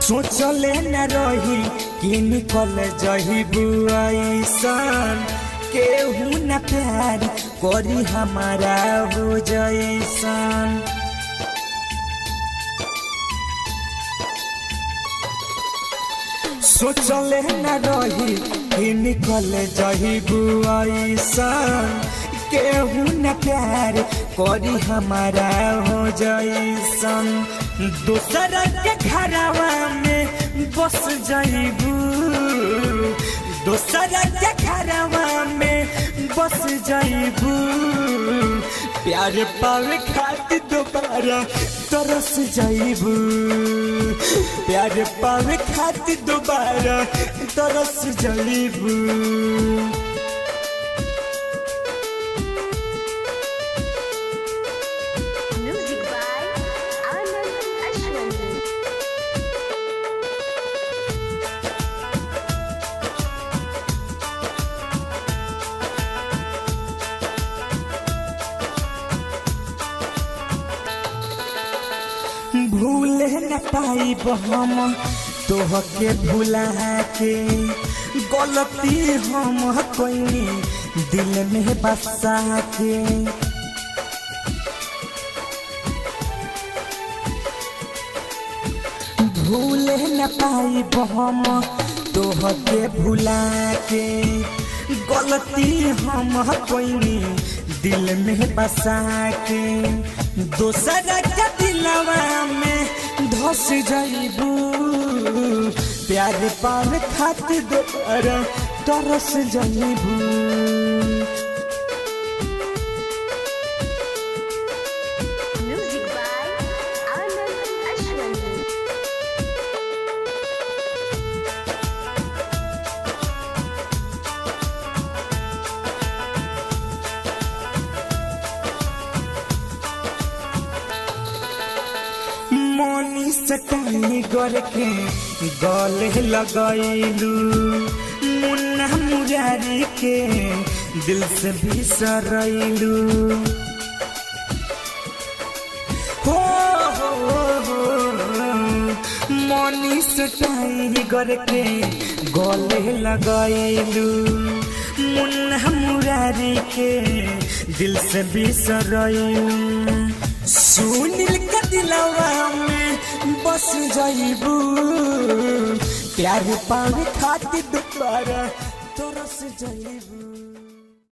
सोचले न रही कि निकल जहिबू ऐसन, केहू न प्यार करी हमारा हो जैसन। सोचले न रही कि निकल जहिबू ऐसन, केहू न प्यार करी हमारा हो जैसन। दूसर के घरवा में बस जइबू, दूसर के घरवा में बस जइबू। प्यार पावे खातिर दोबारा तरस जइबू, प्यार पावे खातिर दोबारा तरस जइबू। भूले न पाइब हम तोहके भुला के, गलती हम कोई दिल में बसा के। भूले न पाइब हम तोहके भुला के, गलती हम कोई दिल में बसा के। दोसर के दिलवा में धस जइबू, प्यार पावे खातिर दोबारा तरस जइबू। मोनी सटाई गोर के गले लगैलू, मुन्ना मुरारी के दिल से बिसरैलू। हो मोनी सटाई गोर के गले लगैलू, मुन्ना मुरारी के दिल से बिसरैलू। सुनील के दिलवा में बस जइबू, प्यार पावे खातिर दोबारा तरस जइबू।